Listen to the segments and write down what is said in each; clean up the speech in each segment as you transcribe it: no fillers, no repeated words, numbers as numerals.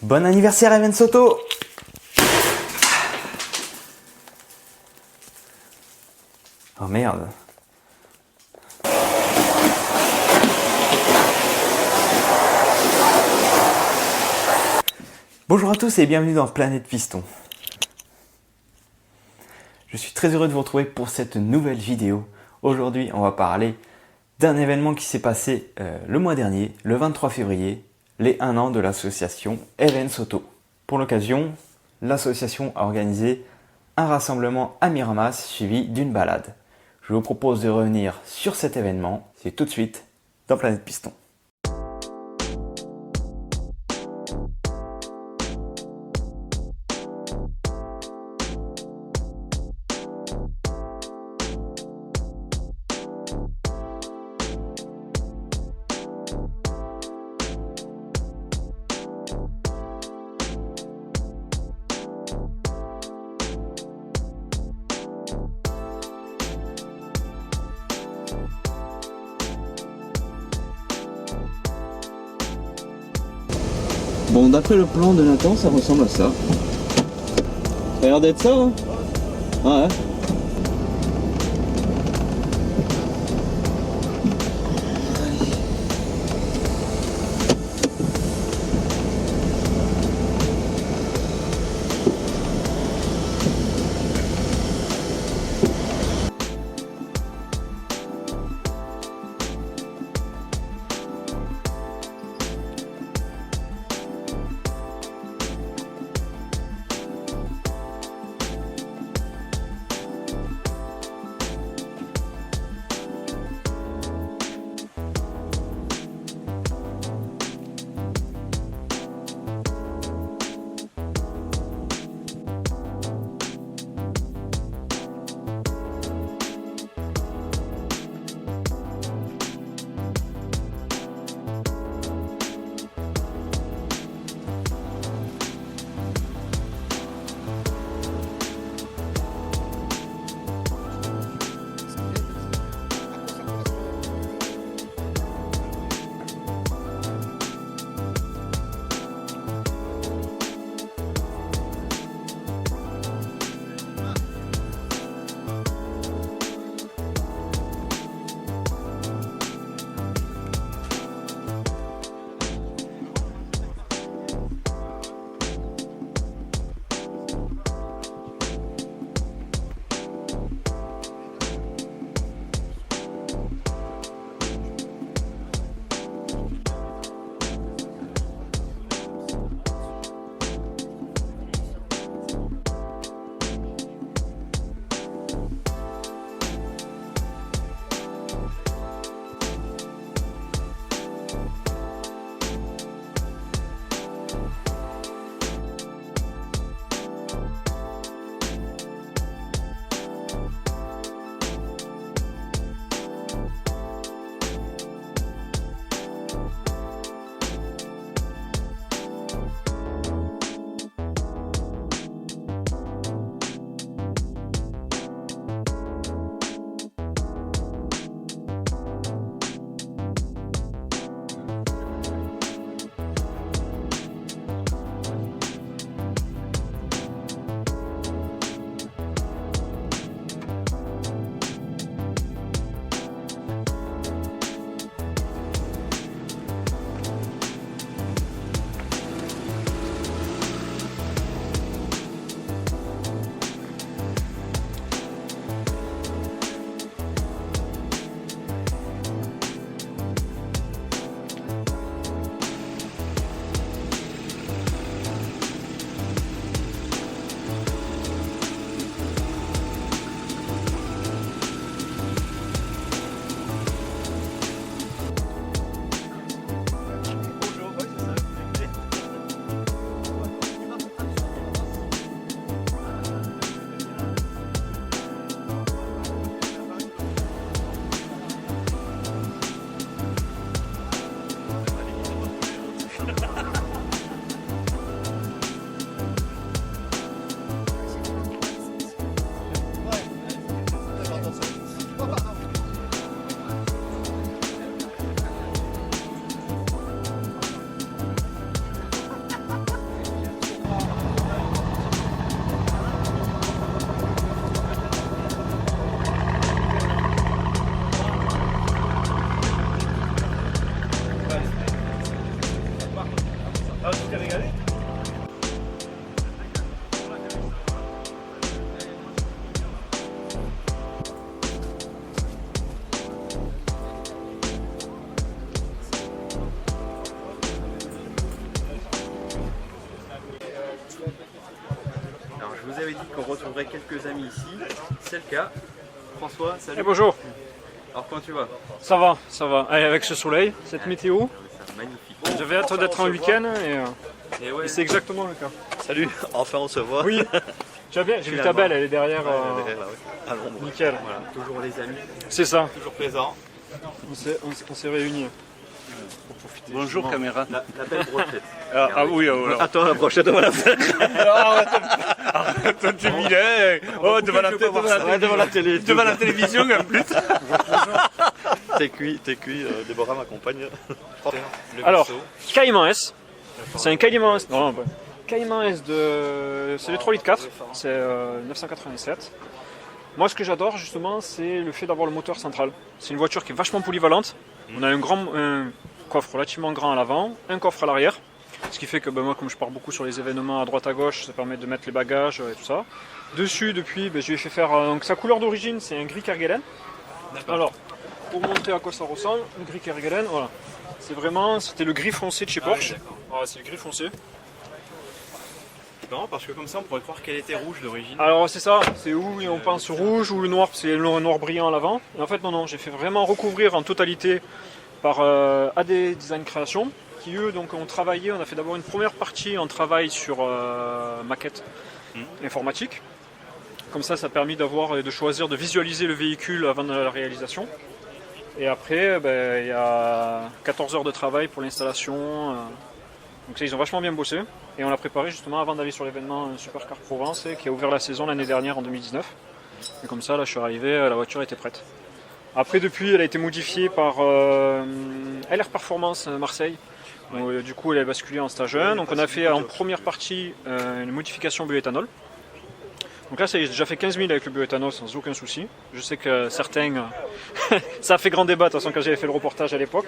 Bon anniversaire Even Soto. Oh merde. Bonjour à tous et bienvenue dans Planète Piston. Je suis très heureux de vous retrouver pour cette nouvelle vidéo. Aujourd'hui, on va parler d'un événement qui s'est passé le mois dernier, le 23 février, les 1 an de l'association Even Soto. Pour l'occasion, l'association a organisé un rassemblement à Miramas suivi d'une balade. Je vous propose de revenir sur cet événement, c'est tout de suite dans Planète Piston. Bon, d'après le plan de Nathan, ça ressemble à ça. Ça a l'air d'être ça, hein? Ouais. avez dit qu'on retrouverait quelques amis ici. C'est le cas. François, salut. Et bonjour. Alors comment tu vas? Ça va, ça va. Allez, avec ce soleil, cette météo, C'est magnifique. j'avais hâte d'être en week-end Et ouais, et c'est exactement le cas. Salut, enfin on se voit. Oui, tu vas bien, j'ai vu ta belle, elle est derrière. Derrière là, ouais. Ah non, bon. Nickel. voilà, toujours les amis, C'est ça, toujours présents. on s'est réunis. Pour profiter. Bonjour justement. caméra. La belle brochette. Ah oui, alors. Attends, la prochaine, on va la faire. Arrête, tu vilain. Oh, devant la télé. Devant la télévision en plus. T'es cuit, Déborah m'accompagne. Le Alors, vaisseau. Caïman S. C'est un Caïman S. Non, ouais. Caïman S de. C'est le 3 litres 4. C'est 987. Moi, ce que j'adore justement, c'est le fait d'avoir le moteur central. C'est une voiture qui est vachement polyvalente. On a un coffre relativement grand à l'avant, un coffre à l'arrière. Ce qui fait que moi, comme je pars beaucoup sur les événements à droite à gauche, ça permet de mettre les bagages et tout ça. Dessus, depuis, je lui ai fait faire. Donc, sa couleur d'origine, c'est un gris Kerguelen. Alors, pour montrer à quoi ça ressemble, le gris Kerguelen, voilà. C'était le gris foncé de chez Porsche. Voilà, c'est le gris foncé. Non, parce que comme ça on pourrait croire qu'elle était rouge d'origine. Alors c'est ça, c'est où on pense rouge ou le noir, c'est le noir brillant à l'avant. Et en fait non, j'ai fait vraiment recouvrir en totalité par AD Design Création, qui eux donc ont travaillé, on a fait d'abord une première partie en travail sur maquette informatique. Comme ça a permis de choisir, de visualiser le véhicule avant de la réalisation. Et après, il y a 14 heures de travail pour l'installation. Donc ça, ils ont vachement bien bossé. Et on l'a préparé justement avant d'aller sur l'événement Supercar Provence qui a ouvert la saison l'année dernière en 2019. Et comme ça, là, je suis arrivé, la voiture était prête. Après, depuis, elle a été modifiée par LR Performance Marseille. Donc, du coup, elle a basculé en stage 1. Donc on a fait en première partie une modification bioéthanol. Donc là, j'ai déjà fait 15 000 avec le bioéthanol sans aucun souci. Je sais que certains... ça a fait grand débat de toute façon quand j'avais fait le reportage à l'époque.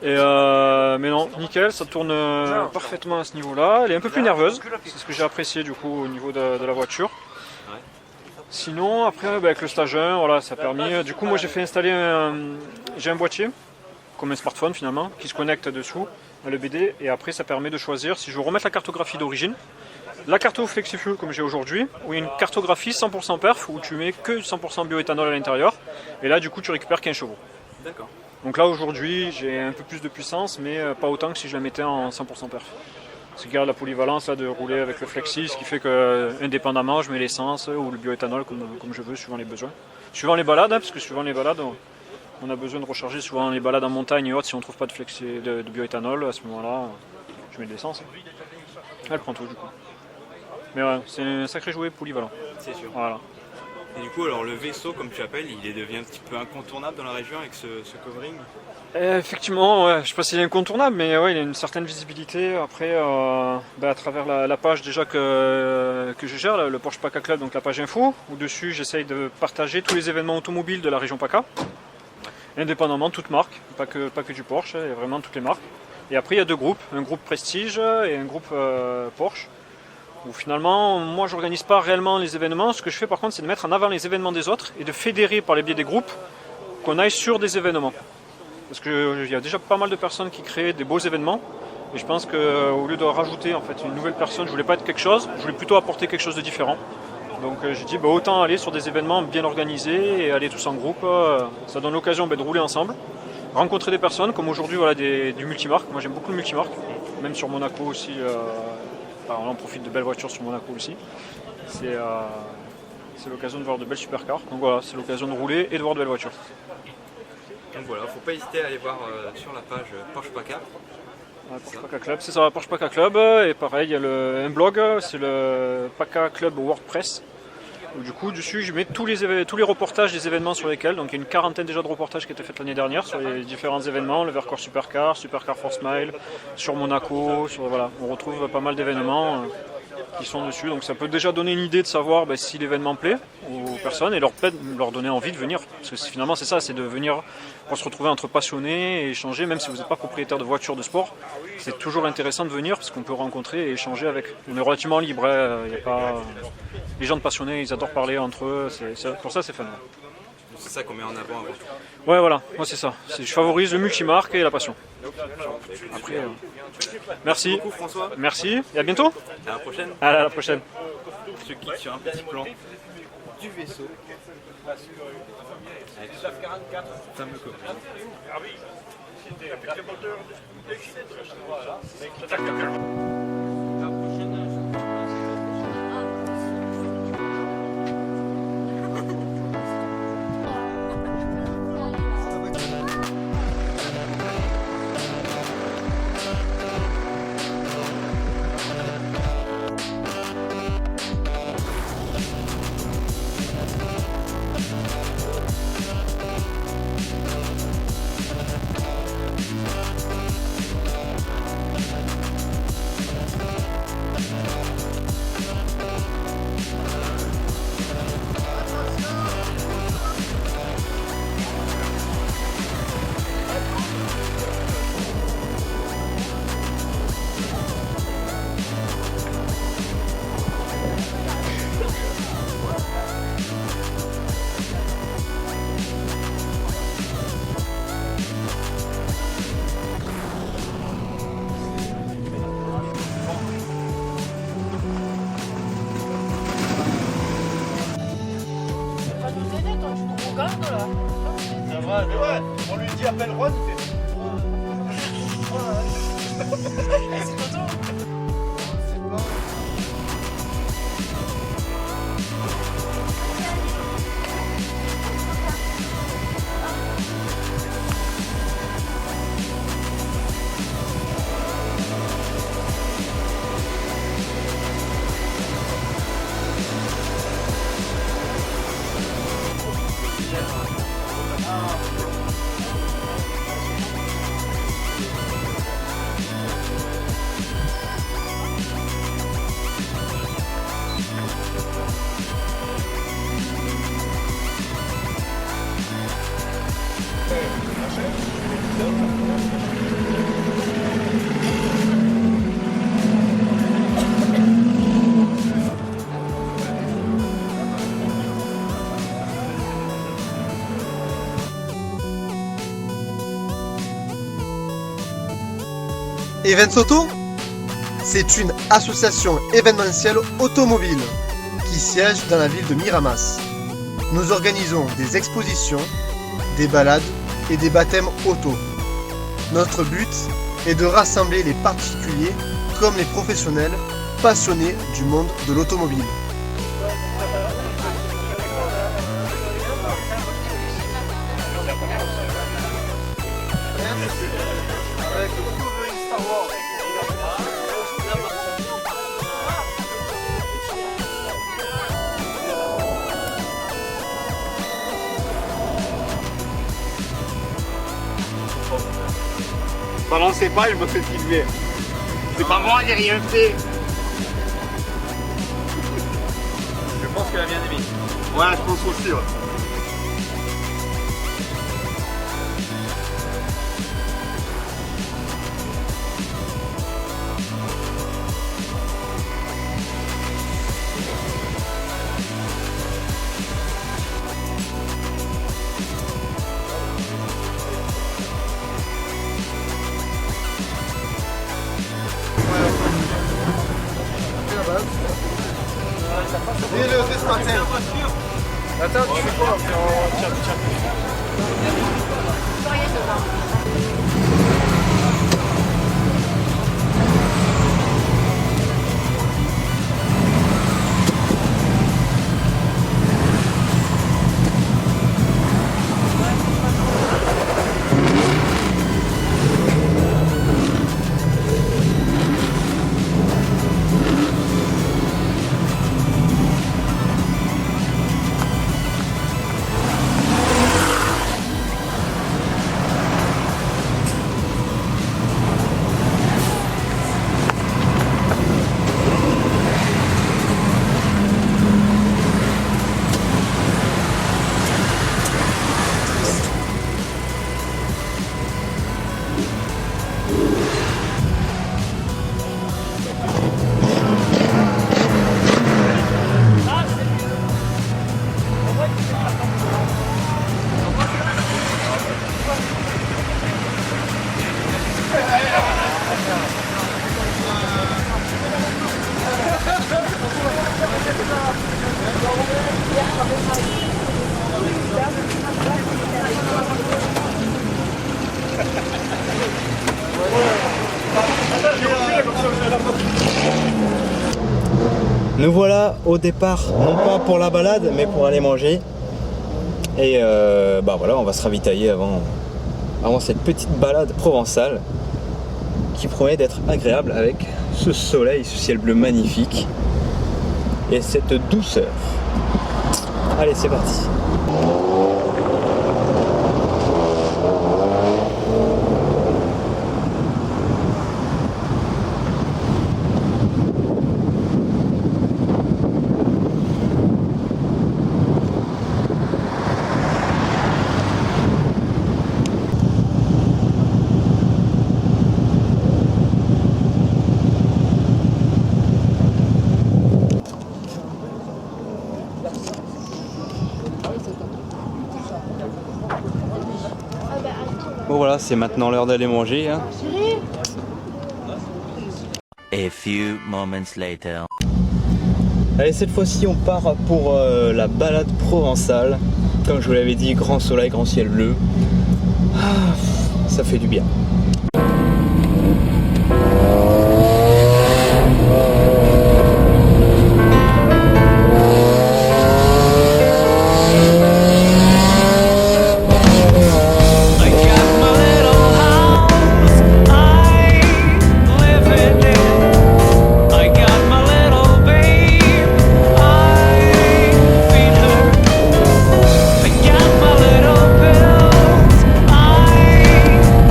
Mais non, nickel, ça tourne parfaitement à ce niveau-là. Elle est un peu plus nerveuse, c'est ce que j'ai apprécié du coup au niveau de la voiture. Sinon, après, avec le stage 1, voilà, ça a permis... Du coup, moi j'ai fait installer j'ai un boîtier, comme un smartphone finalement, qui se connecte dessous à l'EBD. Et après, ça permet de choisir si je veux remettre la cartographie d'origine. La carto FlexiFuel comme j'ai aujourd'hui, où il y a une cartographie 100% perf, où tu mets que 100% bioéthanol à l'intérieur. Et là, du coup, tu récupères 15 chevaux. D'accord. Donc là aujourd'hui j'ai un peu plus de puissance mais pas autant que si je la mettais en 100% perf. C'est garde la polyvalence là, de rouler avec le flexi, ce qui fait que indépendamment je mets l'essence ou le bioéthanol comme je veux suivant les besoins. Suivant les balades, parce que suivant les balades on a besoin de recharger souvent les balades en montagne et autres si on ne trouve pas de bioéthanol, à ce moment-là je mets de l'essence. Elle prend tout du coup. Mais ouais, c'est un sacré jouet polyvalent. C'est sûr. Voilà. Et du coup, alors le vaisseau, comme tu appelles, il est devenu un petit peu incontournable dans la région avec ce covering. Effectivement, ouais, je ne sais pas s'il est incontournable, mais ouais, il a une certaine visibilité. Après, à travers la page déjà que je gère, le Porsche PACA Club, donc la page info, où dessus j'essaye de partager tous les événements automobiles de la région PACA, indépendamment, toutes marques, pas que du Porsche, il y a vraiment toutes les marques. Et après, il y a deux groupes, un groupe Prestige et un groupe Porsche. Où finalement, moi j'organise pas réellement les événements. Ce que je fais par contre, c'est de mettre en avant les événements des autres et de fédérer par les biais des groupes qu'on aille sur des événements. Parce qu'il y a déjà pas mal de personnes qui créent des beaux événements. Et je pense qu'au lieu de rajouter en fait une nouvelle personne, je voulais pas être quelque chose, je voulais plutôt apporter quelque chose de différent. Donc j'ai dit autant aller sur des événements bien organisés et aller tous en groupe. Ça donne l'occasion de rouler ensemble, rencontrer des personnes comme aujourd'hui du multimarque. Moi j'aime beaucoup le multimarque, même sur Monaco aussi. Alors là, on profite de belles voitures sur Monaco aussi. C'est l'occasion de voir de belles supercars. Donc voilà, c'est l'occasion de rouler et de voir de belles voitures. Donc voilà, faut pas hésiter à aller voir sur la page Porsche PACA. Porsche PACA Club, c'est ça, Porsche PACA Club. Et pareil, il y a un blog, c'est le PACA Club WordPress. Où, du coup, dessus, je mets tous les reportages des événements sur lesquels. Donc il y a une quarantaine déjà de reportages qui étaient faits l'année dernière sur les différents événements, le Vercors Supercar, Supercar Force Mile, sur Monaco, voilà. On retrouve pas mal d'événements qui sont dessus. Donc ça peut déjà donner une idée de savoir si l'événement plaît aux personnes et leur donner envie de venir. Parce que finalement c'est ça, c'est de venir pour se retrouver entre passionnés et échanger, même si vous n'êtes pas propriétaire de voiture de sport. C'est toujours intéressant de venir parce qu'on peut rencontrer et échanger avec. On est relativement libre, y a pas... Les gens de passionnés, ils adorent parler entre eux, pour ça c'est fun. C'est ça qu'on met en avant avant tout. Ouais voilà, moi c'est ça. Je favorise le multimarque et la passion. Après, merci. Merci beaucoup François. Merci et à bientôt. À la prochaine. À la prochaine. se quitte sur un petit plan du vaisseau. avec ce fameux cockpit. Ça va, ouais, on lui dit appelle Juan, il fait. C'est Toto. Events Auto, c'est une association événementielle automobile qui siège dans la ville de Miramas. Nous organisons des expositions, des balades et des baptêmes auto. Notre but est de rassembler les particuliers comme les professionnels passionnés du monde de l'automobile. Balancez pas, je me fais filmer. C'est pas moi, j'ai rien fait. Je pense qu'elle a bien aimé. Ouais, je pense aussi. Ouais. Et le despatin. Attends, tu fais quoi? Tiens. Nous voilà au départ, non pas pour la balade, mais pour aller manger. Et bah voilà, on va se ravitailler avant cette petite balade provençale qui promet d'être agréable avec ce soleil, ce ciel bleu magnifique et cette douceur. Allez, c'est parti. Bon voilà, c'est maintenant l'heure d'aller manger. Hein. A few moments later. Allez, cette fois-ci on part pour la balade provençale. Comme je vous l'avais dit, grand soleil, grand ciel bleu. Ah, ça fait du bien.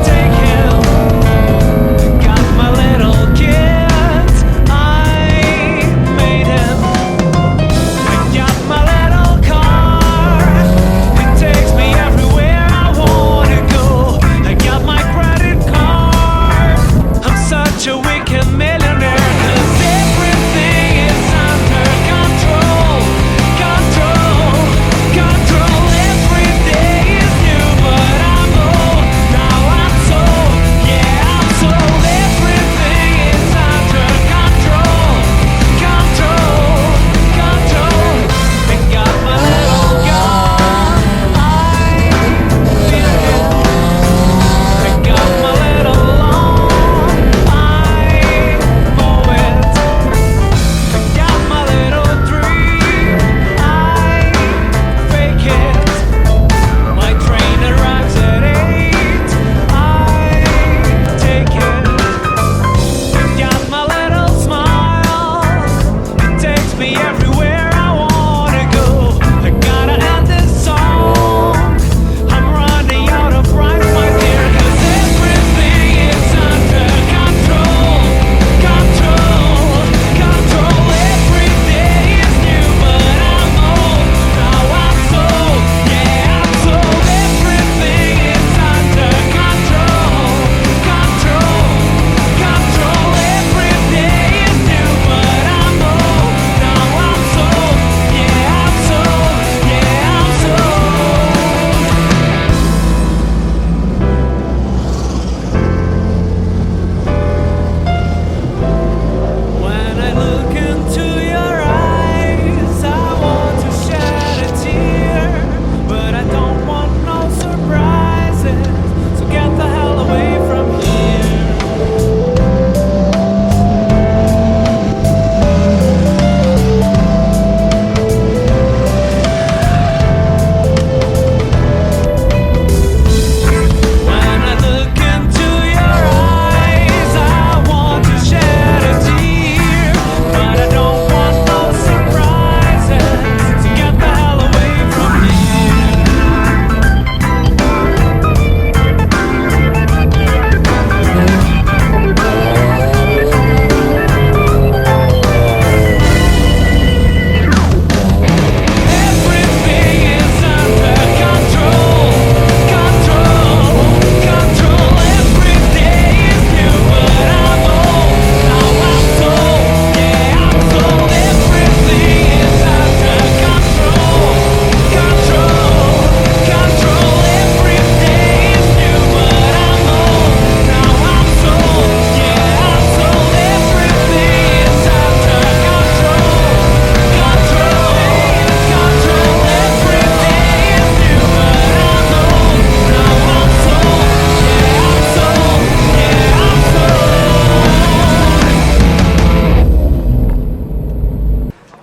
Take care.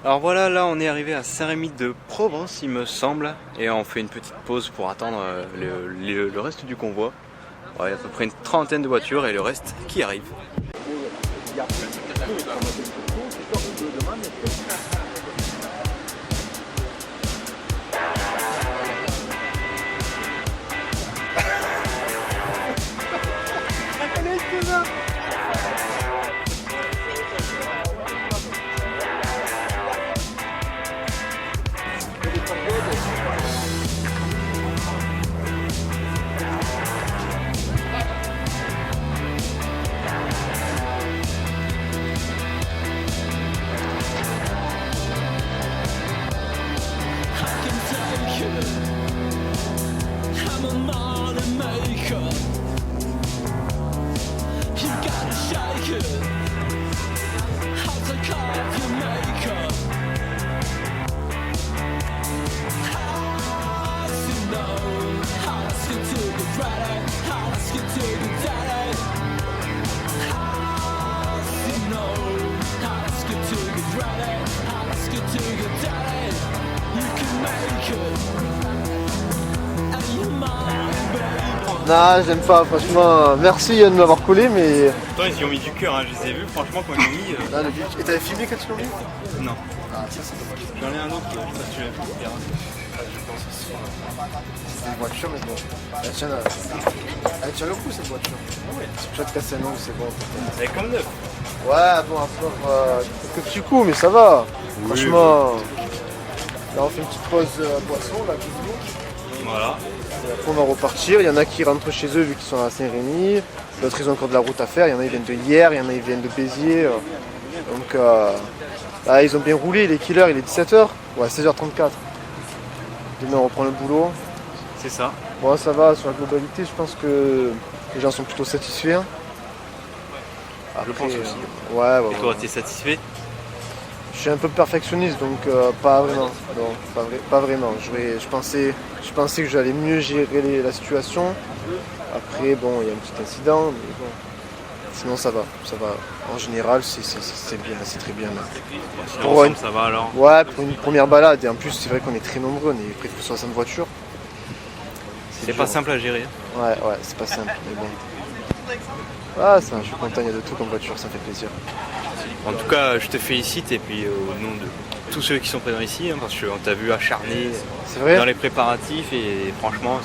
Alors voilà, là on est arrivé à Saint-Rémy-de-Provence il me semble, et on fait une petite pause pour attendre le reste du convoi. Ouais, il y a à peu près une trentaine de voitures et le reste qui arrive. Non, j'aime pas, franchement. Merci de m'avoir collé, mais. Pourtant ils y ont mis du cœur, hein. Je les ai vus, franchement quand ils ont mis... Non, le but. Et t'avais filmé quand tu l'as mis? Non. Ah, ça c'est dommage. J'en ai un autre, je sais pas si tu l'as vu. Je pense aussi. C'est une voiture, mais bon. Elle tient le coup cette voiture. Tu vas te casser un ongle, c'est bon. C'est comme neuf. Ouais, bon, encore quelques petits coups, mais ça va. Franchement. Là, on fait une petite pause boisson, là, Voilà. Et après, on va repartir. Il y en a qui rentrent chez eux vu qu'ils sont à Saint-Rémy. D'autres, ils ont encore de la route à faire. Il y en a qui viennent de hier, il y en a qui viennent de Béziers. Donc, là, ils ont bien roulé. Les killers, il est 17h. Ouais, 16h34. Demain, on reprend le boulot. C'est ça. Bon, ça va. Sur la globalité, je pense que les gens sont plutôt satisfaits. Après, Je pense aussi. Ouais. Et toi, t'es satisfait? Je suis un peu perfectionniste, donc pas vraiment. Non, pas vraiment. Je pensais que j'allais mieux gérer la situation. Après, bon, il y a un petit incident, mais bon. Sinon, ça va. Ça va. En général, c'est bien, c'est très bien. Sinon, ça va alors? Ouais, pour une première balade. Et en plus, c'est vrai qu'on est très nombreux. On est près de 60 voitures. C'est pas simple à gérer. Ouais, c'est pas simple, mais bon. Ah, ça, je suis content, il y a de tout comme voiture, ça me fait plaisir. En tout cas, je te félicite et puis au nom de tous ceux qui sont présents ici, hein, parce qu'on t'a vu acharné dans les préparatifs et franchement,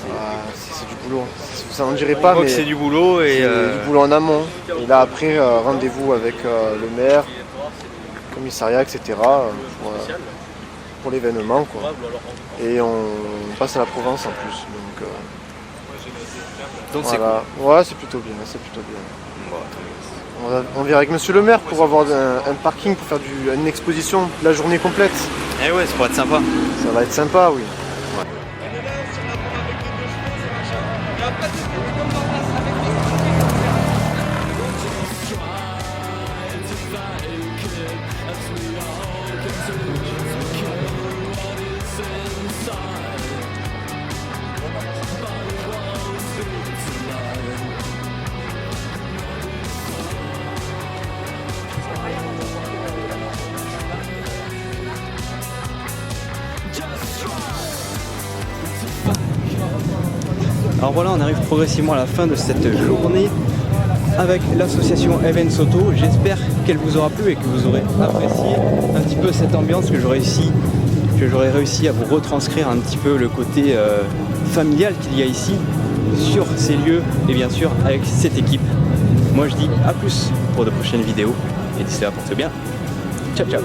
c'est du boulot. Ça n'en dirait pas, mais c'est du boulot et du boulot en amont. Et là après, rendez-vous avec le maire, le commissariat, etc. Pour l'événement, quoi. Et on passe à la Provence en plus. Donc voilà. c'est cool. Ouais, c'est plutôt bien, On verra avec monsieur le maire pour avoir un parking pour faire une exposition la journée complète. Eh ouais, ça pourrait être sympa. Ça va être sympa, oui. Alors voilà, on arrive progressivement à la fin de cette journée avec l'association Events Auto. J'espère qu'elle vous aura plu et que vous aurez apprécié un petit peu cette ambiance, que j'aurai réussi à vous retranscrire un petit peu le côté familial qu'il y a ici sur ces lieux et bien sûr avec cette équipe. Moi je dis à plus pour de prochaines vidéos et d'ici là, portez bien. Ciao ciao.